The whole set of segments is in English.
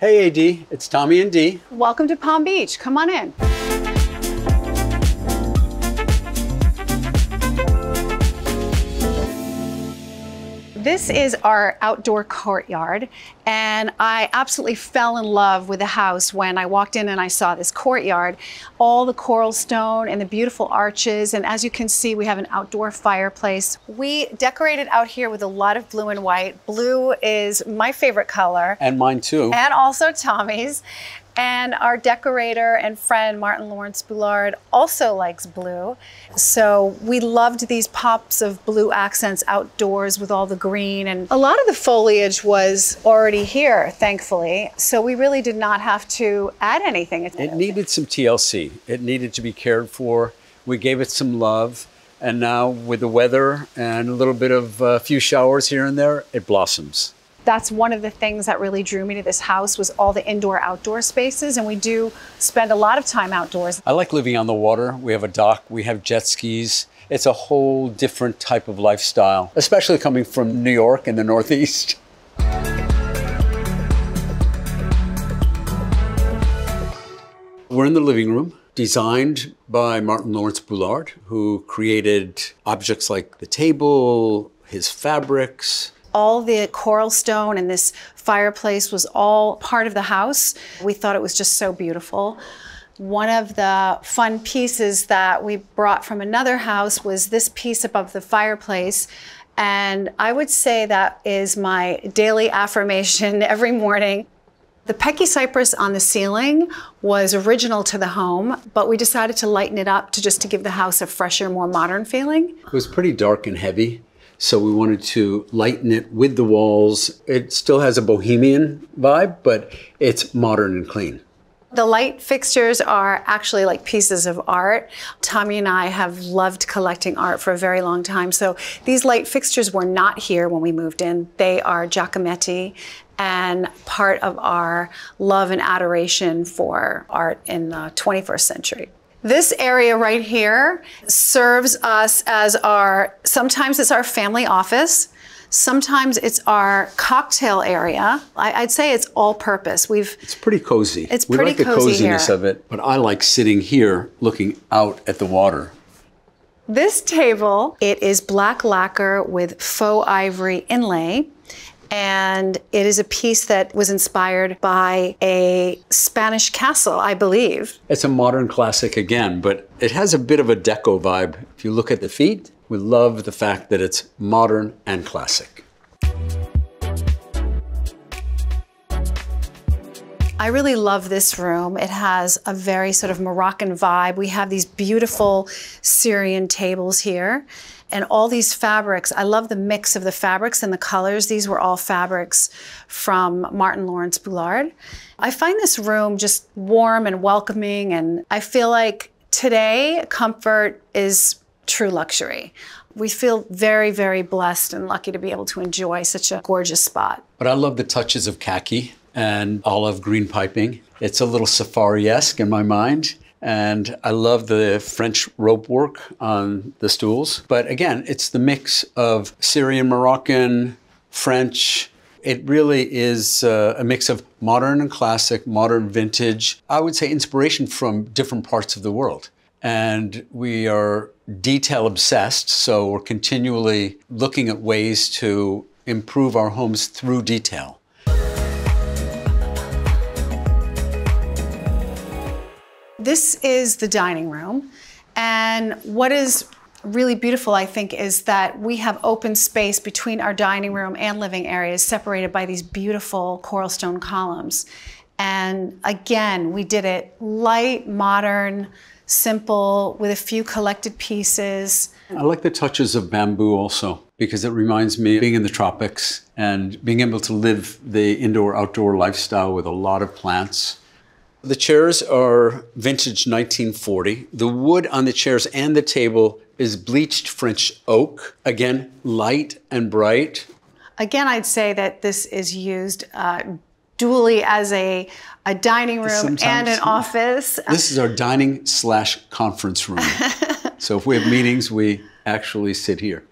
Hey, AD, it's Tommy and Dee. Welcome to Palm Beach. Come on in. This is our outdoor courtyard, and I absolutely fell in love with the house when I walked in and I saw this courtyard. All the coral stone and the beautiful arches, and as you can see, we have an outdoor fireplace. We decorated out here with a lot of blue and white. Blue is my favorite color. And mine too. And also Tommy's. And our decorator and friend, Martyn Lawrence Bullard, also likes blue. So we loved these pops of blue accents outdoors with all the green. And a lot of the foliage was already here, thankfully. So we really did not have to add anything. It needed some TLC. It needed to be cared for. We gave it some love. And now with the weather and a little bit of a few showers here and there, it blossoms. That's one of the things that really drew me to this house was all the indoor-outdoor spaces, and we do spend a lot of time outdoors. I like living on the water. We have a dock, we have jet skis. It's a whole different type of lifestyle, especially coming from New York in the Northeast. We're in the living room, designed by Martyn Lawrence Bullard, who created objects like the table, his fabrics. All the coral stone and this fireplace was all part of the house. We thought it was just so beautiful. One of the fun pieces that we brought from another house was this piece above the fireplace. And I would say that is my daily affirmation every morning. The Pecky cypress on the ceiling was original to the home, but we decided to lighten it up to give the house a fresher, more modern feeling. It was pretty dark and heavy. So we wanted to lighten it with the walls. It still has a bohemian vibe, but it's modern and clean. The light fixtures are actually like pieces of art. Tommy and I have loved collecting art for a very long time. So these light fixtures were not here when we moved in. They are Giacometti and part of our love and adoration for art in the 21st century. This area right here serves us as sometimes it's our family office, sometimes it's our cocktail area. I'd say it's all purpose. It's pretty cozy. It's pretty cozy here. We like the coziness of it, but I like sitting here looking out at the water. This table, it is black lacquer with faux ivory inlay. And it is a piece that was inspired by a Spanish castle, I believe. It's a modern classic again, but it has a bit of a deco vibe. If you look at the feet, we love the fact that it's modern and classic. I really love this room. It has a very sort of Moroccan vibe. We have these beautiful Syrian tables here. And all these fabrics, I love the mix of the fabrics and the colors. These were all fabrics from Martyn Lawrence Bullard. I find this room just warm and welcoming, and I feel like today comfort is true luxury. We feel very, very blessed and lucky to be able to enjoy such a gorgeous spot. But I love the touches of khaki and olive green piping. It's a little safari-esque in my mind. And I love the French rope work on the stools. But again, it's the mix of Syrian, Moroccan, French. It really is a mix of modern and classic, modern vintage. I would say inspiration from different parts of the world. And we are detail obsessed, so we're continually looking at ways to improve our homes through detail. This is the dining room, and what is really beautiful, I think, is that we have open space between our dining room and living areas separated by these beautiful coral stone columns. And again, we did it light, modern, simple, with a few collected pieces. I like the touches of bamboo also, because it reminds me of being in the tropics and being able to live the indoor-outdoor lifestyle with a lot of plants. The chairs are vintage 1940. The wood on the chairs and the table is bleached French oak. Again, light and bright. Again, I'd say that this is used dually as a dining room and an office. This is our dining/conference room. So if we have meetings, we actually sit here.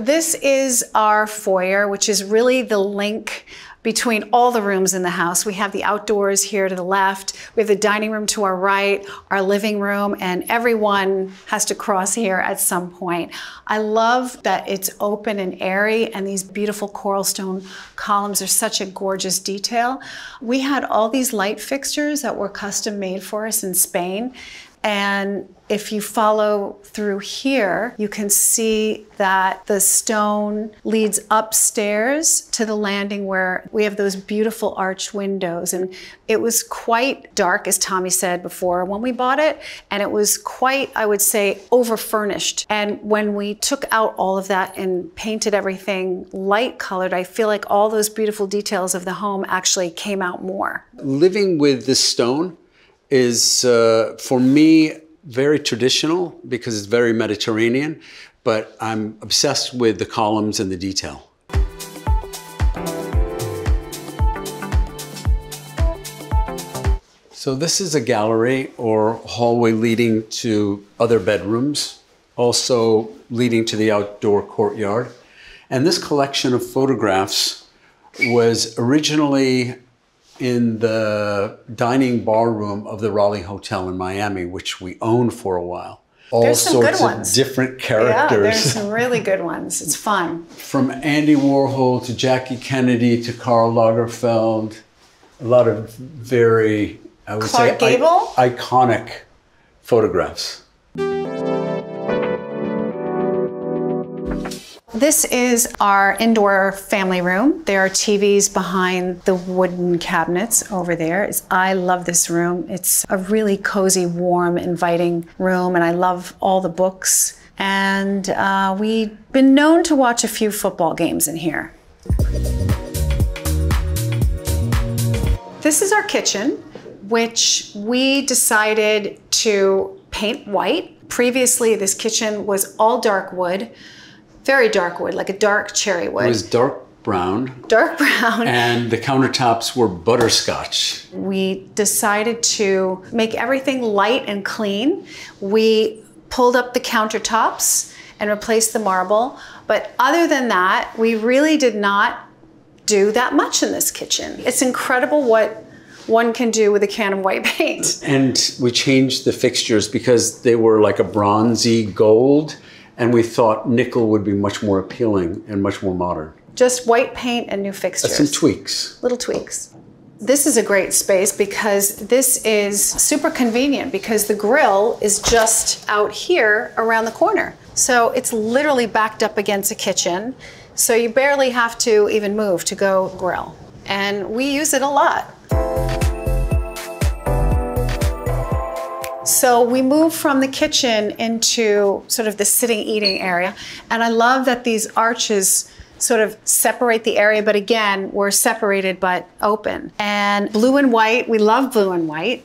This is our foyer, which is really the link between all the rooms in the house. We have the outdoors here to the left, we have the dining room to our right, our living room, and everyone has to cross here at some point. I love that it's open and airy, and these beautiful coral stone columns are such a gorgeous detail. We had all these light fixtures that were custom made for us in Spain. And if you follow through here, you can see that the stone leads upstairs to the landing where we have those beautiful arched windows. And it was quite dark, as Tommy said before, when we bought it. And it was quite, I would say, over-furnished. And when we took out all of that and painted everything light colored, I feel like all those beautiful details of the home actually came out more. Living with this stone is, for me, very traditional because it's very Mediterranean, but I'm obsessed with the columns and the detail. So this is a gallery or hallway leading to other bedrooms, also leading to the outdoor courtyard. And this collection of photographs was originally in the dining bar room of the Raleigh Hotel in Miami, which we owned for a while. There's some good ones. Of different characters. Yeah, there's some really good ones. It's fun. From Andy Warhol to Jackie Kennedy to Karl Lagerfeld. A lot of very, I would say, iconic photographs. This is our indoor family room. There are TVs behind the wooden cabinets over there. I love this room. It's a really cozy, warm, inviting room, and I love all the books. And we've been known to watch a few football games in here. This is our kitchen, which we decided to paint white. Previously, this kitchen was all dark wood. Very dark wood, like a dark cherry wood. It was dark brown. Dark brown. And the countertops were butterscotch. We decided to make everything light and clean. We pulled up the countertops and replaced the marble. But other than that, we really did not do that much in this kitchen. It's incredible what one can do with a can of white paint. And we changed the fixtures because they were like a bronzy gold. And we thought nickel would be much more appealing and much more modern. Just white paint and new fixtures. Some tweaks. Little tweaks. This is a great space because this is super convenient because the grill is just out here around the corner. So it's literally backed up against the kitchen. So you barely have to even move to go grill. And we use it a lot. So we moved from the kitchen into sort of the sitting eating area. And I love that these arches sort of separate the area, but again, we're separated but open. And blue and white, we love blue and white.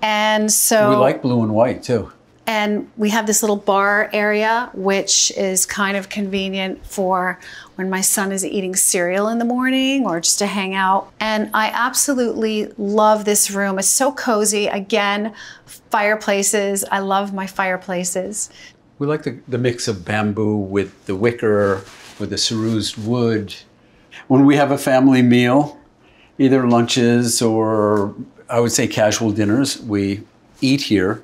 And so— We like blue and white too. And we have this little bar area, which is kind of convenient for when my son is eating cereal in the morning or just to hang out. And I absolutely love this room. It's so cozy. Again, fireplaces. I love my fireplaces. We like the mix of bamboo with the wicker, with the cerused wood. When we have a family meal, either lunches or I would say casual dinners, we eat here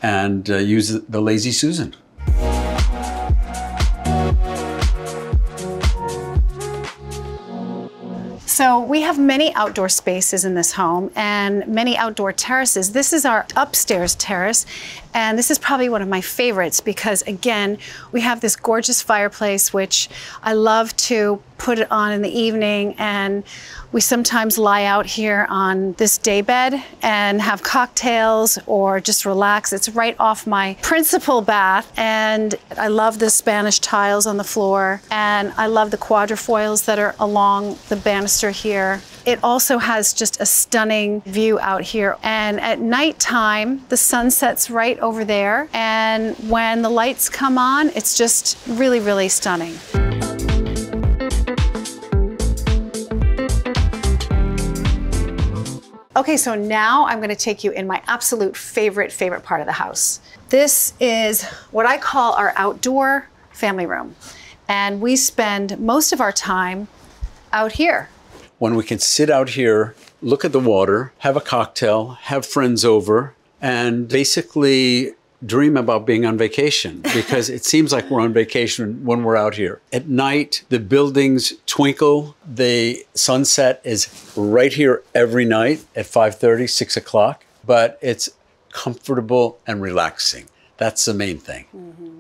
and use the Lazy Susan. So we have many outdoor spaces in this home and many outdoor terraces. This is our upstairs terrace, and this is probably one of my favorites because, again, we have this gorgeous fireplace, which I love to put it on in the evening, and we sometimes lie out here on this daybed and have cocktails or just relax. It's right off my principal bath, and I love the Spanish tiles on the floor, and I love the quadrifoils that are along the banister here. It also has just a stunning view out here, and at nighttime the sun sets right over there, and when the lights come on, it's just really, really stunning. Okay, so now I'm going to take you in my absolute favorite part of the house. This is what I call our outdoor family room. And we spend most of our time out here. When we can sit out here, look at the water, have a cocktail, have friends over, and basically dream about being on vacation, because it seems like we're on vacation when we're out here. At night, the buildings twinkle. The sunset is right here every night at 5:30, 6 o'clock, but it's comfortable and relaxing. That's the main thing.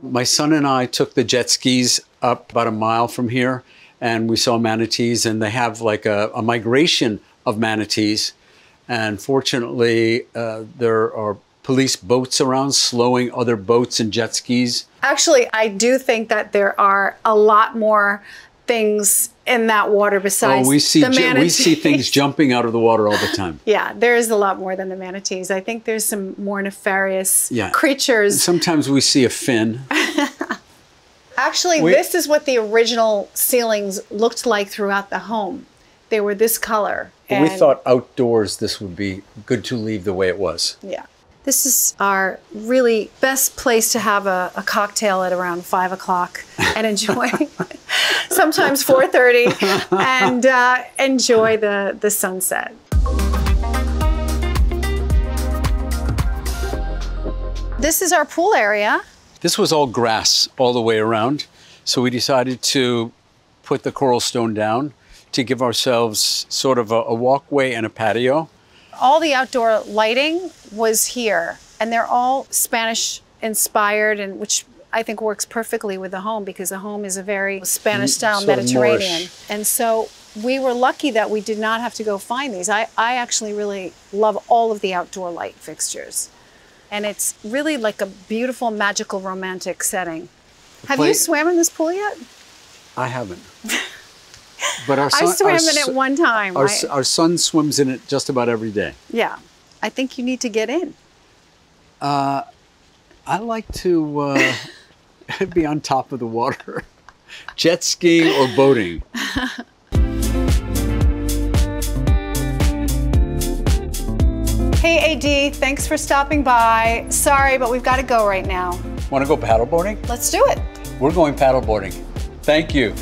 My son and I took the jet skis up about a mile from here, and we saw manatees, and they have like a migration of manatees. And fortunately, there are police boats around slowing other boats and jet skis. Actually, I do think that there are a lot more things in that water besides the manatees. We see things jumping out of the water all the time. Yeah, there is a lot more than the manatees. I think there's some more nefarious creatures. And sometimes we see a fin. Actually, this is what the original ceilings looked like throughout the home. They were this color. And we thought outdoors this would be good to leave the way it was. Yeah. This is our really best place to have a cocktail at around 5 o'clock and enjoy, sometimes 4:30, and enjoy the sunset. This is our pool area. This was all grass all the way around, so we decided to put the coral stone down to give ourselves sort of a walkway and a patio. All the outdoor lighting was here, and they're all Spanish inspired, and which I think works perfectly with the home, because the home is a very Spanish style Mediterranean. And so we were lucky that we did not have to go find these. I actually really love all of the outdoor light fixtures. And it's really like a beautiful, magical, romantic setting. Have you swam in this pool yet? I haven't. But our son, I swam in it one time. Our son swims in it just about every day. Yeah. I think you need to get in. I like to be on top of the water. Jet skiing or boating. Hey, AD, thanks for stopping by. Sorry, but we've got to go right now. Want to go paddleboarding? Let's do it. We're going paddleboarding. Thank you.